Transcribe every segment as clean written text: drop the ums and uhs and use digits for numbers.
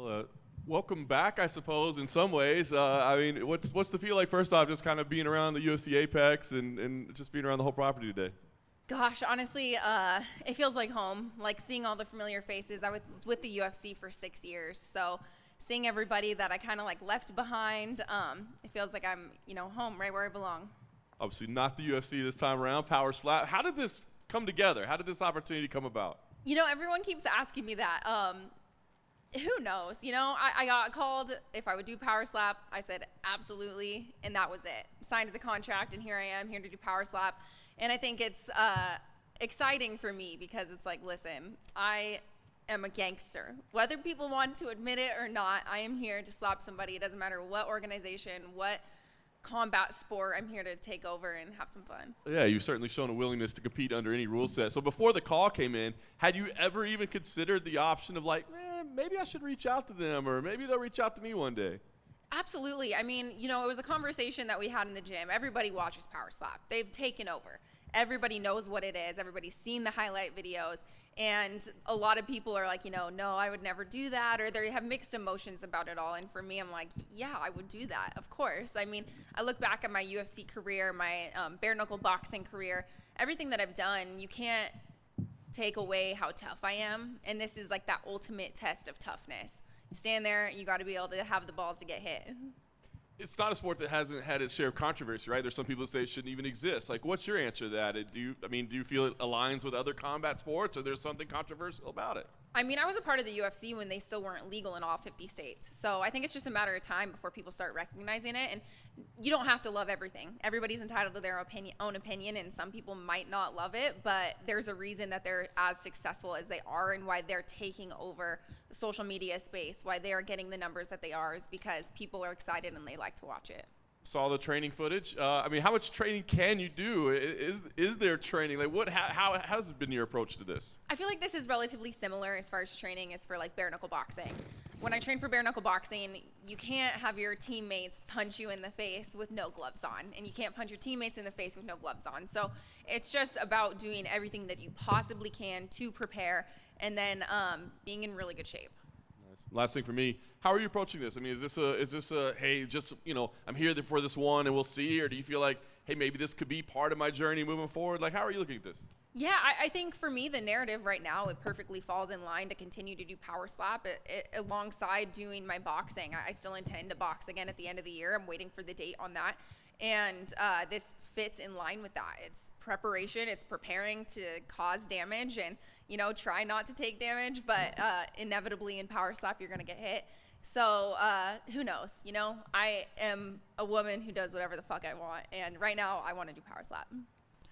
Well, welcome back, I suppose, in some ways. I mean, what's the feel like, first off, just kind of being around the UFC Apex and just being around the whole property today? Gosh, honestly, it feels like home. Like seeing all the familiar faces. I was with the UFC for 6 years, so seeing everybody that I kind of like left behind, it feels like I'm, home, right where I belong. Obviously not the UFC this time around, Power Slap. How did this come together? How did this opportunity come about? Everyone keeps asking me that. Who knows? I got called if I would do Power Slap. I said absolutely, and that was it. Signed the contract, and here I am, here to do Power Slap. And I think it's exciting for me because it's like, listen, I am a gangster. Whether people want to admit it or not, I am here to slap somebody. It doesn't matter what organization, what combat sport, I'm here to take over and have some fun. Yeah, you've certainly shown a willingness to compete under any rule set. So before the call came in, had you ever even considered the option of like, maybe I should reach out to them, or maybe they'll reach out to me one day? Absolutely. I mean, it was a conversation that we had in the gym. Everybody watches Power Slap. They've taken over. Everybody knows what it is. Everybody's seen the highlight videos. And a lot of people are like, no, I would never do that. Or they have mixed emotions about it all. And for me, I'm like, yeah, I would do that. Of course. I mean, I look back at my UFC career, my bare knuckle boxing career, everything that I've done, you can't take away how tough I am. And this is like that ultimate test of toughness. You stand there, you got to be able to have the balls to get hit. It's not a sport that hasn't had its share of controversy, right? There's some people that say it shouldn't even exist. Like, what's your answer to that? Do you feel it aligns with other combat sports, or there's something controversial about it? I mean, I was a part of the UFC when they still weren't legal in all 50 states. So I think it's just a matter of time before people start recognizing it. And you don't have to love everything. Everybody's entitled to their own opinion, and some people might not love it, but there's a reason that they're as successful as they are, and why they're taking over the social media space, why they are getting the numbers that they are, is because people are excited and they like to watch it. Saw the training footage. I mean, how much training can you do? Is there training? Like, how has been your approach to this? I feel like this is relatively similar as far as training as for like bare knuckle boxing. When I train for bare knuckle boxing, you can't have your teammates punch you in the face with no gloves on, and you can't punch your teammates in the face with no gloves on. So it's just about doing everything that you possibly can to prepare, and then being in really good shape. Last thing for me, how are you approaching this? I mean, is this a hey, just I'm here for this one and we'll see, or do you feel like, hey, maybe this could be part of my journey moving forward? Like, how are you looking at this? Yeah, I think for me, the narrative right now, it perfectly falls in line to continue to do Power Slap alongside doing my boxing. I still intend to box again at the end of the year. I'm waiting for the date on that. And this fits in line with that. It's preparation, it's preparing to cause damage and, try not to take damage, but inevitably in Power Slap, you're going to get hit. So who knows? I am a woman who does whatever the fuck I want. And right now, I want to do Power Slap.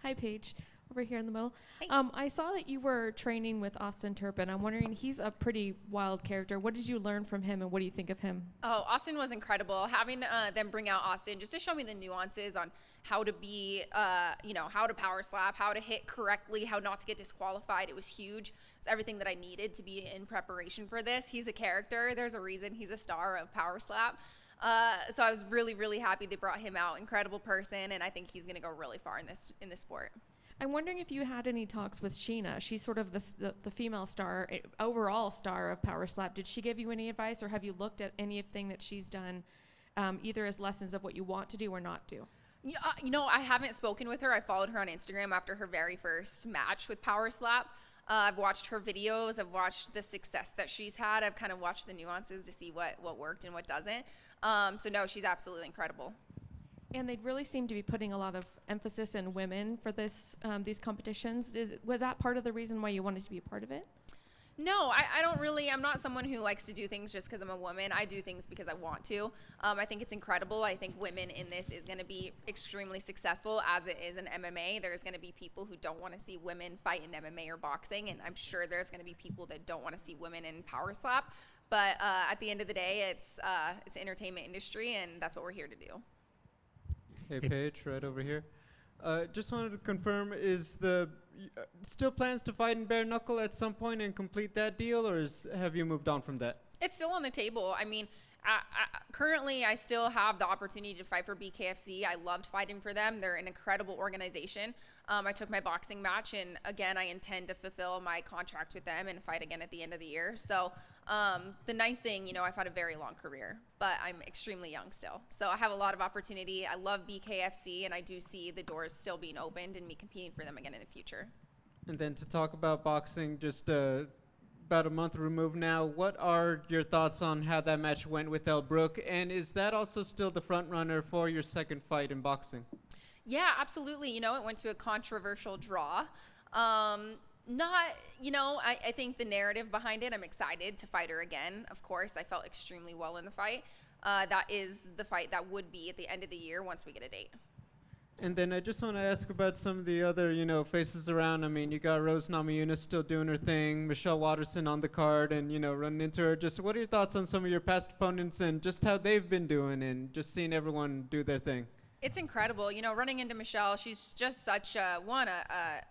Hi, Paige. Over here in the middle. Hey. I saw that you were training with Austin Turpin. I'm wondering, he's a pretty wild character. What did you learn from him, and what do you think of him? Oh, Austin was incredible. Having them bring out Austin just to show me the nuances on how to be, how to Power Slap, how to hit correctly, how not to get disqualified. It was huge. It's everything that I needed to be in preparation for this. He's a character. There's a reason he's a star of Power Slap. So I was really, really happy they brought him out. Incredible person, and I think he's going to go really far in this sport. I'm wondering if you had any talks with Sheena. She's sort of the female star, overall star of Power Slap. Did she give you any advice, or have you looked at anything that she's done, either as lessons of what you want to do or not do? I haven't spoken with her. I followed her on Instagram after her very first match with Power Slap. I've watched her videos. I've watched the success that she's had. I've kind of watched the nuances to see what worked and what doesn't. So no, she's absolutely incredible. And they really seem to be putting a lot of emphasis in women for these competitions. Was that part of the reason why you wanted to be a part of it? No, I don't really. I'm not someone who likes to do things just because I'm a woman. I do things because I want to. I think it's incredible. I think women in this is going to be extremely successful, as it is in MMA. There's going to be people who don't want to see women fight in MMA or boxing, and I'm sure there's going to be people that don't want to see women in Power Slap. But at the end of the day, it's entertainment industry, and that's what we're here to do. Hey, Paige, right over here. Just wanted to confirm, is still plans to fight in bare knuckle at some point and complete that deal, or have you moved on from that? It's still on the table. I mean, currently I still have the opportunity to fight for BKFC. I loved fighting for them. They're an incredible organization. I took my boxing match, and again, I intend to fulfill my contract with them and fight again at the end of the year. So The nice thing, you know, I've had a very long career, but I'm extremely young still. So I have a lot of opportunity. I love BKFC, and I do see the doors still being opened and me competing for them again in the future. And then to talk about boxing, just about a month removed now, what are your thoughts on how that match went with El Brook? And is that also still the front runner for your second fight in boxing? Yeah, absolutely. You know, it went to a controversial draw. I think the narrative behind it, I'm excited to fight her again. Of course, I felt extremely well in the fight. That is the fight that would be at the end of the year once we get a date. And then I just want to ask about some of the other, faces around. I mean, you got Rose Namajunas still doing her thing, Michelle Watterson on the card, and, running into her. Just what are your thoughts on some of your past opponents and just how they've been doing and just seeing everyone do their thing? It's incredible. You know, running into Michelle, she's just such a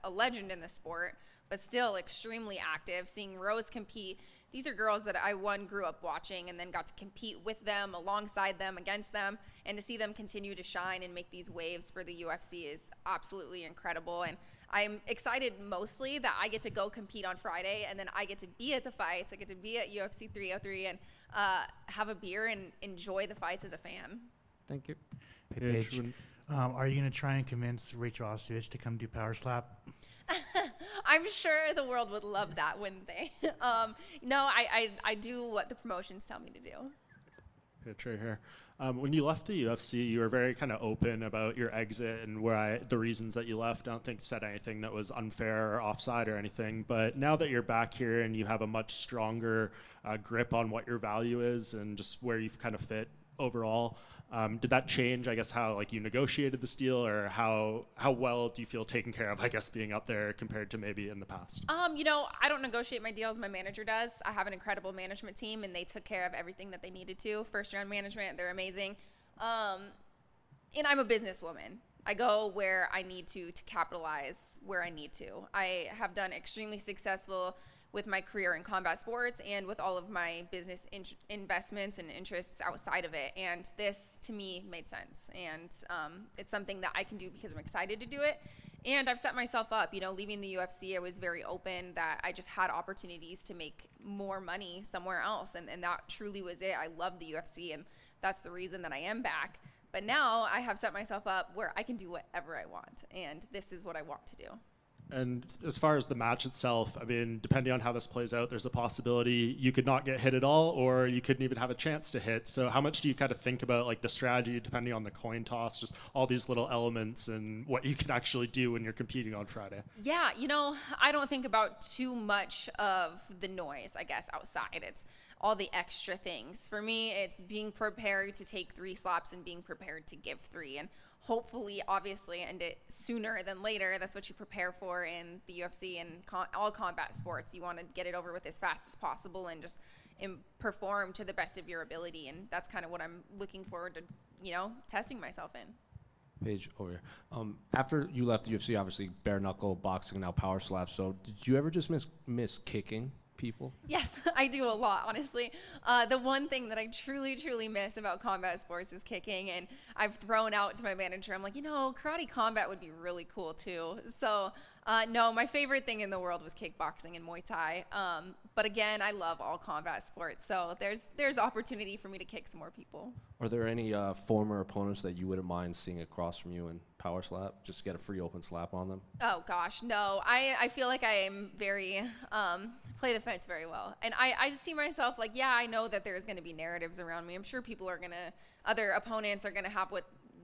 legend in the sport, but still extremely active. Seeing Rose compete, these are girls that I grew up watching and then got to compete with them, alongside them, against them, and to see them continue to shine and make these waves for the UFC is absolutely incredible. And I'm excited mostly that I get to go compete on Friday, and then I get to be at the fights. I get to be at UFC 303 and have a beer and enjoy the fights as a fan. Thank you. Paige, are you going to try and convince Rachel Ostovich to come do Power Slap? I'm sure the world would love that, wouldn't they? No, I do what the promotions tell me to do. Pitch right here. When you left the UFC, you were very kind of open about your exit and the reasons that you left. I don't think said anything that was unfair or offside or anything. But now that you're back here and you have a much stronger grip on what your value is and just where you've kind of fit overall, did that change, I guess, how you negotiated this deal, or how well do you feel taken care of, I guess, being up there compared to maybe in the past? I don't negotiate my deals. My manager does. I have an incredible management team, and they took care of everything that they needed to. First round management, they're amazing. And I'm a businesswoman. I go where I need to capitalize where I need to. I have done extremely successful with my career in combat sports and with all of my business investments and interests outside of it. And this, to me, made sense. And it's something that I can do because I'm excited to do it. And I've set myself up, leaving the UFC, I was very open that I just had opportunities to make more money somewhere else. And that truly was it. I love the UFC, and that's the reason that I am back. But now I have set myself up where I can do whatever I want. And this is what I want to do. And as far as the match itself, I mean, depending on how this plays out, there's a possibility you could not get hit at all, or you couldn't even have a chance to hit. So how much do you kind of think about the strategy, depending on the coin toss, just all these little elements and what you can actually do when you're competing on Friday? Yeah, I don't think about too much of the noise, I guess, outside. It's all the extra things. For me, it's being prepared to take 3 slaps and being prepared to give 3. And hopefully, obviously, end it sooner than later. That's what you prepare for in the UFC and all combat sports. You want to get it over with as fast as possible and just perform to the best of your ability. And that's kind of what I'm looking forward to, testing myself in. Paige, over here. After you left the UFC, obviously bare knuckle boxing, now power slap. So did you ever just miss kicking people? Yes, I do a lot, honestly. The one thing that I truly, truly miss about combat sports is kicking, and I've thrown out to my manager, I'm like, karate combat would be really cool too. So no, my favorite thing in the world was kickboxing and Muay Thai. But again, I love all combat sports, so there's opportunity for me to kick some more people. Are there any former opponents that you wouldn't mind seeing across from you in power slap, just to get a free open slap on them? Oh gosh, no. I feel like I am very play the fence very well, and I just see myself I know that there's going to be narratives around me. I'm sure other opponents are going to have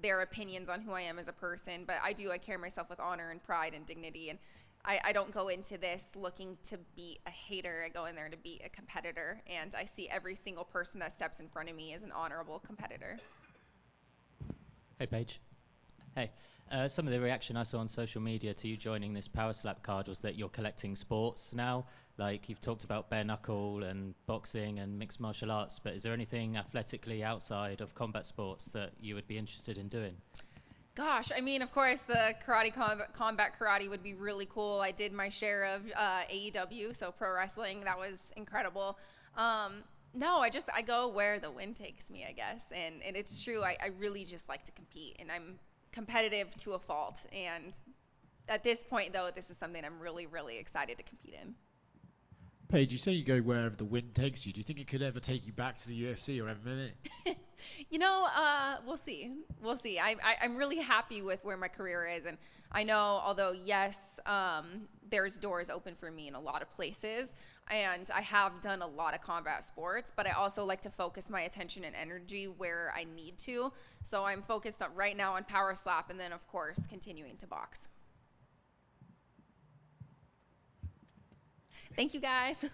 their opinions on who I am as a person, but I carry myself with honor and pride and dignity, and I don't go into this looking to be a hater. I go in there to be a competitor, and I see every single person that steps in front of me as an honorable competitor. Hey, Paige. Hey. Some of the reaction I saw on social media to you joining this Power Slap card was that you're collecting sports now. You've talked about bare knuckle and boxing and mixed martial arts, but is there anything athletically outside of combat sports that you would be interested in doing? Gosh, I mean, of course, the combat karate would be really cool. I did my share of AEW, so pro wrestling. That was incredible. No, I go where the wind takes me, I guess. And it's true. I really just like to compete, and I'm competitive to a fault. And at this point, though, this is something I'm really, really excited to compete in. Paige, you say you go wherever the wind takes you. Do you think it could ever take you back to the UFC or MMA? You know, we'll see. We'll see. I'm really happy with where my career is. And I know, although, yes, there's doors open for me in a lot of places. And I have done a lot of combat sports, but I also like to focus my attention and energy where I need to. So I'm focused on, right now on Power Slap and then, of course, continuing to box. Thank you, guys.